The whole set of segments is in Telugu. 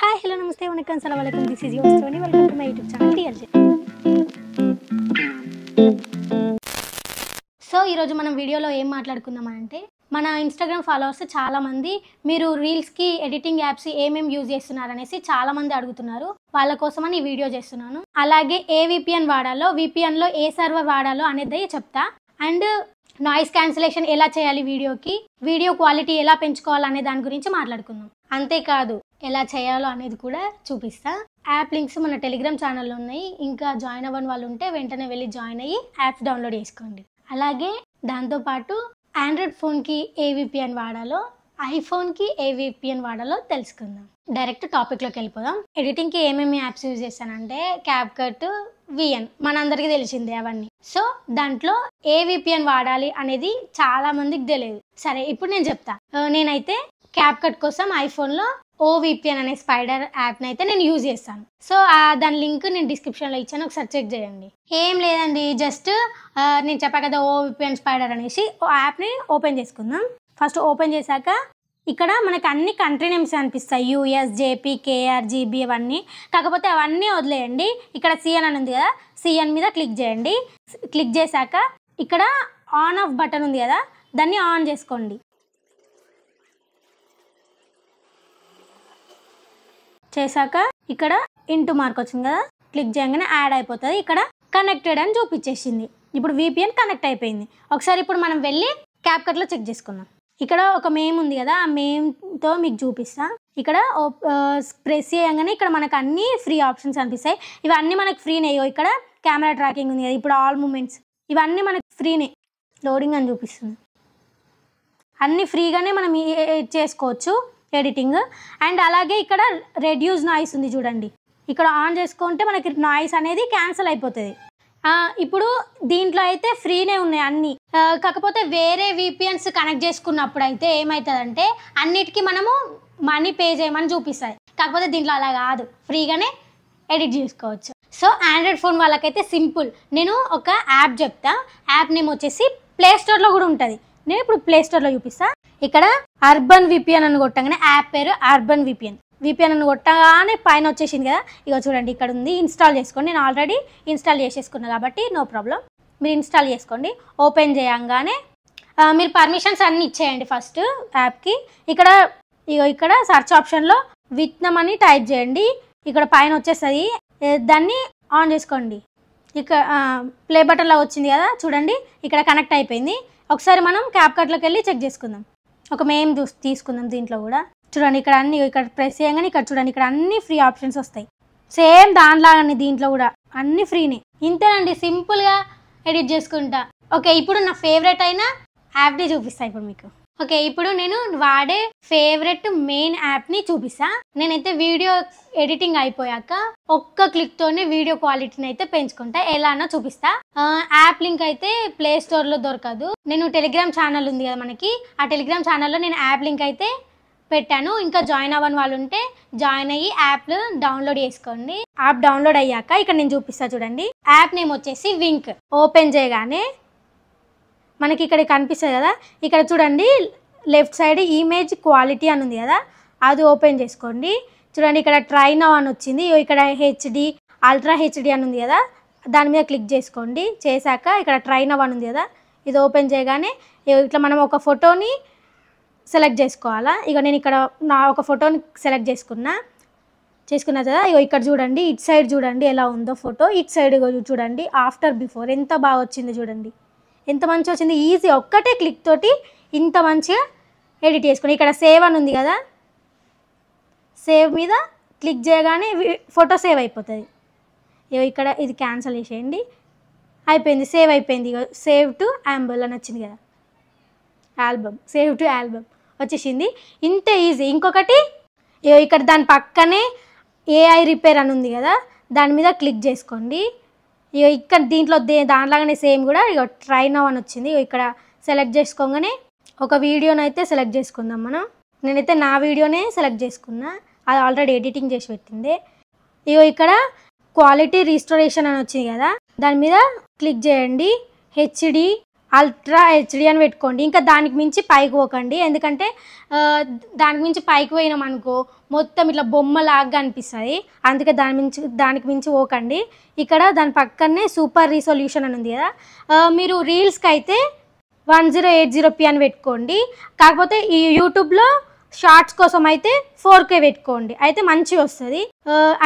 హాయ్ హలో నమస్తే వనకం సలాం అలైకుం this is your story welcome to my YouTube channel TLJ. So ఈరోజు మనం వీడియోలో ఏం మాట్లాడుకుందామంటే మన ఇన్స్టాగ్రామ్ ఫాలోవర్స్ చాలామంది మీరు రీల్స్కి ఎడిటింగ్ యాప్స్ ఏమేమి యూజ్ చేస్తున్నారు అనేసి చాలామంది అడుగుతున్నారు. వాళ్ళ కోసమని ఈ వీడియో చేస్తున్నాను. అలాగే ఏ విపిఎన్ వాడాలో, విపిఎన్లో ఏ సర్వర్ వాడాలో అనేది చెప్తా. అండ్ నాయిస్ క్యాన్సిలేషన్ ఎలా చేయాలి, వీడియో క్వాలిటీ ఎలా పెంచుకోవాలనే దాని గురించి మాట్లాడుకుందాం. అంతేకాదు ఎలా చేయాలో అనేది కూడా చూపిస్తా. యాప్ లింక్స్ మన టెలిగ్రామ్ ఛానల్లో ఉన్నాయి. ఇంకా జాయిన్ అవ్వని వాళ్ళు ఉంటే వెంటనే వెళ్ళి జాయిన్ అయ్యి యాప్స్ డౌన్లోడ్ చేసుకోండి. అలాగే దాంతోపాటు ఆండ్రాయిడ్ ఫోన్కి ఏ విపిఎన్ వాడాలో, ఐఫోన్కి ఏ విపిఎన్ వాడాలో తెలుసుకుందాం. డైరెక్ట్ టాపిక్లోకి వెళ్ళిపోదాం. ఎడిటింగ్కి ఏమేమి యాప్స్ యూజ్ చేస్తానంటే క్యాప్కట్, విఎన్ మనందరికీ తెలిసిందే అవన్నీ. సో దాంట్లో ఏ విపిఎన్ వాడాలి అనేది చాలా మందికి తెలియదు. సరే ఇప్పుడు నేను చెప్తా. నేనైతే క్యాప్కట్ కోసం ఐఫోన్లో ఓవిపిఎన్ అనే స్పైడర్ యాప్ని అయితే నేను యూజ్ చేస్తాను. సో దాని లింక్ నేను డిస్క్రిప్షన్లో ఇచ్చాను, ఒకసారి చెక్ చేయండి. ఏం లేదండి, జస్ట్ నేను చెప్పా కదా ఓవిపిఎన్ స్పైడర్ అనేసి యాప్ని ఓపెన్ చేసుకుందాం. ఫస్ట్ ఓపెన్ చేశాక ఇక్కడ మనకి అన్ని కంట్రీ నేమ్స్ అనిపిస్తాయి, యూఎస్, జేపీ, కేఆర్, జీబీ అవన్నీ. కాకపోతే అవన్నీ వదిలేయండి. ఇక్కడ సిఎన్ అని ఉంది కదా, సిఎన్ మీద క్లిక్ చేయండి. క్లిక్ చేశాక ఇక్కడ ఆన్ ఆఫ్ బటన్ ఉంది కదా, దాన్ని ఆన్ చేసుకోండి. చేశాక ఇక్కడ ఇంటూ మార్క్ వచ్చింది కదా, క్లిక్ చేయగానే యాడ్ అయిపోతుంది. ఇక్కడ కనెక్టెడ్ అని చూపించేసింది. ఇప్పుడు విపిఎన్ కనెక్ట్ అయిపోయింది. ఒకసారి ఇప్పుడు మనం వెళ్ళి క్యాప్కట్లో చెక్ చేసుకుందాం. ఇక్కడ ఒక మేమ్ ఉంది కదా, ఆ మేమ్తో మీకు చూపిస్తా. ఇక్కడ ప్రెస్ చేయగానే ఇక్కడ మనకు అన్ని ఫ్రీ ఆప్షన్స్ అనిపిస్తాయి. ఇవన్నీ మనకు ఫ్రీనే. ఇక్కడ కెమెరా ట్రాకింగ్ ఉంది కదా, ఇప్పుడు ఆల్ మూమెంట్స్ ఇవన్నీ మనకు ఫ్రీనే. లోడింగ్ అని చూపిస్తుంది. అన్నీ ఫ్రీగానే మనం చేసుకోవచ్చు ఎడిటింగ్. అండ్ అలాగే ఇక్కడ రెడ్యూస్ నాయిస్ ఉంది చూడండి, ఇక్కడ ఆన్ చేసుకుంటే మనకి నాయిస్ అనేది క్యాన్సిల్ అయిపోతుంది. ఇప్పుడు దీంట్లో అయితే ఫ్రీనే ఉన్నాయి అన్నీ. కాకపోతే వేరే విపిఎన్స్ కనెక్ట్ చేసుకున్నప్పుడు అయితే ఏమవుతుందంటే అన్నిటికీ మనము మనీ పే చేయమని చూపిస్తుంది. కాకపోతే దీంట్లో అలా కాదు, ఫ్రీగానే ఎడిట్ చేసుకోవచ్చు. సో ఆండ్రాయిడ్ ఫోన్ వాళ్ళకైతే సింపుల్. నేను ఒక యాప్ చెప్తా. యాప్ నేమ్ వచ్చేసి ప్లే స్టోర్లో కూడా ఉంటుంది. నేను ఇప్పుడు ప్లే స్టోర్లో చూపిస్తా. ఇక్కడ అర్బన్ విపిఎన్ అని కొట్టగానే యాప్ పేరు అర్బన్ విపిఎన్ అని కొట్టగానే పైన వచ్చేసింది కదా. ఇక చూడండి ఇక్కడ ఉంది, ఇన్స్టాల్ చేసుకోండి. నేను ఆల్రెడీ ఇన్స్టాల్ చేసేసుకున్నా కాబట్టి నో ప్రాబ్లం, మీరు ఇన్స్టాల్ చేసుకోండి. ఓపెన్ చేయంగానే మీరు పర్మిషన్స్ అన్నీ ఇచ్చేయండి ఫస్ట్ యాప్కి. ఇక్కడ సర్చ్ ఆప్షన్లో విత్నమ్ అని టైప్ చేయండి. ఇక్కడ పైన వచ్చేస్తుంది, దాన్ని ఆన్ చేసుకోండి. ఇక్కడ ప్లే బటన్లో వచ్చింది కదా చూడండి, ఇక్కడ కనెక్ట్ అయిపోయింది. ఒకసారి మనం క్యాప్కట్లోకి వెళ్ళి చెక్ చేసుకుందాం. ఒక మేమ్ తీసుకుందాం. దీంట్లో కూడా చూడండి, ఇక్కడ అన్ని ఇక్కడ ప్రెస్ చేయగానే ఇక్కడ చూడండి, ఇక్కడ అన్ని ఫ్రీ ఆప్షన్స్ వస్తాయి. సేమ్ దానిలాగానే దీంట్లో కూడా అన్ని ఫ్రీనే. ఇంతేనండి, సింపుల్గా ఎడిట్ చేసుకుంటా. ఓకే, ఇప్పుడు నా ఫేవరెట్ అయిన యాప్ని చూపిస్తాను ఇప్పుడు మీకు. ఓకే, ఇప్పుడు నేను వాడే ఫేవరెట్ మెయిన్ యాప్ని చూపిస్తా. నేనైతే వీడియో ఎడిటింగ్ అయిపోయాక ఒక్క క్లిక్తోనే వీడియో క్వాలిటీని అయితే పెంచుకుంటా. ఎలానో చూపిస్తా. యాప్ లింక్ అయితే ప్లే స్టోర్లో దొరకదు. నేను టెలిగ్రామ్ ఛానల్ ఉంది కదా మనకి, ఆ టెలిగ్రామ్ ఛానల్లో నేను యాప్ లింక్ అయితే పెట్టాను. ఇంకా జాయిన్ అవ్వని వాళ్ళు ఉంటే జాయిన్ అయ్యి యాప్ డౌన్లోడ్ చేసుకోండి. యాప్ డౌన్లోడ్ అయ్యాక ఇక్కడ నేను చూపిస్తా చూడండి. యాప్ నేమ్ వచ్చేసి వింక్. ఓపెన్ చేయగానే మనకి ఇక్కడ కనిపిస్తుంది కదా, ఇక్కడ చూడండి లెఫ్ట్ సైడ్ ఇమేజ్ క్వాలిటీ అని ఉంది కదా, అది ఓపెన్ చేసుకోండి. చూడండి ఇక్కడ ట్రై నౌ అని వచ్చింది. ఇక్కడ హెచ్డి, అల్ట్రా హెచ్డి అని ఉంది కదా, దాని మీద క్లిక్ చేసుకోండి. చేశాక ఇక్కడ ట్రై నౌ అని ఉంది కదా, ఇది ఓపెన్ చేయగానే ఇట్లా మనం ఒక ఫోటోని సెలెక్ట్ చేసుకోవాలా. ఇక నేను ఇక్కడ నా ఒక ఫోటోని సెలెక్ట్ చేసుకున్నా కదా. ఇక్కడ చూడండి, ఇటు సైడ్ చూడండి ఎలా ఉందో ఫోటో. ఇటు సైడ్ చూడండి ఆఫ్టర్ బిఫోర్ ఎంత బాగా వచ్చింది చూడండి, ఎంత మంచిగా వచ్చింది. ఈజీ, ఒక్కటే క్లిక్ తోటి ఇంత మంచిగా ఎడిట్ చేసుకుని. ఇక్కడ సేవ్ అని ఉంది కదా, సేవ్ మీద క్లిక్ చేయగానే ఫోటో సేవ్ అయిపోతుంది. ఇక్కడ ఇది క్యాన్సిల్ చేసేయండి. అయిపోయింది, సేవ్ అయిపోయింది. సేవ్ టు ఆల్బమ్ అని వచ్చింది కదా, సేవ్ టు ఆల్బమ్ వచ్చేసింది. ఇంత ఈజీ. ఇంకొకటి ఇక్కడ దాని పక్కనే ఏఐ రిపేర్ అని ఉంది కదా, దాని మీద క్లిక్ చేసుకోండి. ఇక్కడ దీంట్లో దానిలాగానే సేమ్ కూడా ఇక ట్రై నౌ అని వచ్చింది. ఇక్కడ సెలెక్ట్ చేసుకోగానే ఒక వీడియోని అయితే సెలెక్ట్ చేసుకుందాం మనం. నేనైతే నా వీడియోనే సెలెక్ట్ చేసుకున్నా, అది ఆల్రెడీ ఎడిటింగ్ చేసి పెట్టింది. ఇక్కడ క్వాలిటీ రీస్టోరేషన్ అని వచ్చింది కదా, దాని మీద క్లిక్ చేయండి. హెచ్డి అల్ట్రా హెచ్డి అని పెట్టుకోండి. ఇంకా దానికి మించి పైకి పోకండి, ఎందుకంటే దానికి మించి పైకి పోయినాం అనుకో మొత్తం ఇట్లా బొమ్మలాగా అనిపిస్తుంది. అందుకే దానికి మించి పోకండి. ఇక్కడ దాని పక్కనే సూపర్ రిజల్యూషన్ అని ఉంది కదా, మీరు రీల్స్కి అయితే 1080p అని పెట్టుకోండి. కాకపోతే ఈ యూట్యూబ్లో షార్ట్స్ కోసం అయితే 4K పెట్టుకోండి, అయితే మంచిగా వస్తుంది.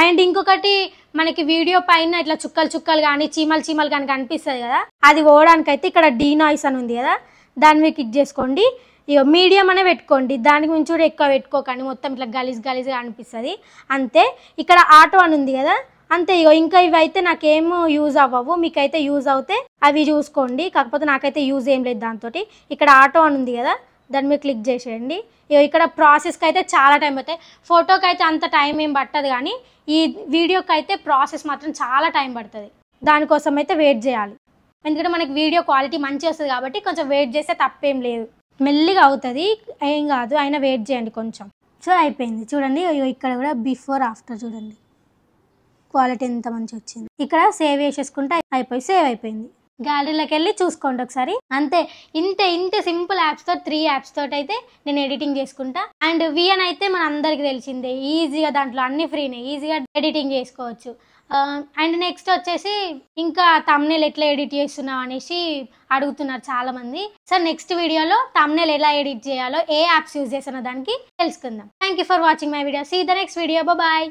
అండ్ ఇంకొకటి, మనకి వీడియో పైన ఇట్లా చుక్కలు చుక్కలు కానీ చీమలు కానీ కనిపిస్తుంది కదా, అది పోవడానికైతే ఇక్కడ డీనాయిస్ అని ఉంది కదా, దాని మీద క్లిక్ చేసుకోండి. ఇక మీడియం అనే పెట్టుకోండి, దానికి మించి కూడా ఎక్కువ పెట్టుకోకండి, మొత్తం ఇట్లా గలీజ్గా అనిపిస్తుంది అంతే. ఇక్కడ ఆటో అని ఉంది కదా, అంతే. ఇగో ఇంకా ఇవి అయితే నాకేమో యూజ్ అవ్వవు, మీకైతే యూజ్ అవుతే అవి చూసుకోండి, కాకపోతే నాకైతే యూజ్ ఏం లేదు దాంతో. ఇక్కడ ఆటో అని ఉంది కదా, దాని మీద క్లిక్ చేసేయండి. ఇక్కడ ప్రాసెస్కి అయితే చాలా టైం పడుతుంది, ఫోటోకి అయితే అంత టైం ఏం పట్టదు, కానీ ఈ వీడియోకి అయితే ప్రాసెస్ మాత్రం చాలా టైం పడుతుంది. దానికోసం అయితే వెయిట్ చేయాలి, ఎందుకంటే మనకి వీడియో క్వాలిటీ మంచిగా వస్తుంది కాబట్టి కొంచెం వెయిట్ చేస్తే తప్పేం లేదు, మెల్లిగా అవుతుంది, ఏం కాదు, అయినా వెయిట్ చేయండి కొంచెం. సో అయిపోయింది చూడండి, ఇక్కడ కూడా బిఫోర్ ఆఫ్టర్ చూడండి క్వాలిటీ ఎంత మంచిగా వచ్చింది. ఇక్కడ సేవ్ చేసేసుకుంటే సేవ్ అయిపోయింది. గ్యాలరీలోకి వెళ్ళి చూసుకోండి ఒకసారి, అంతే. ఇంత సింపుల్ యాప్స్తో 3 యాప్స్ తోటి అయితే నేను ఎడిటింగ్ చేసుకుంటా. అండ్ విఎన్ అయితే మన అందరికి తెలిసిందే, ఈజీగా దాంట్లో అన్ని ఫ్రీనే, ఈజీగా ఎడిటింగ్ చేసుకోవచ్చు. అండ్ నెక్స్ట్ వచ్చేసి ఇంకా థంబ్నెయిల్ ఎట్లా ఎడిట్ చేస్తున్నావు అనేసి అడుగుతున్నారు చాలామంది. సో నెక్స్ట్ వీడియోలో థంబ్నెయిల్ ఎలా ఎడిట్ చేయాలో, ఏ యాప్స్ యూజ్ చేస్తున్న దానికి తెలుసుకుందాం. Thank you for watching my video. See the next video. Bye.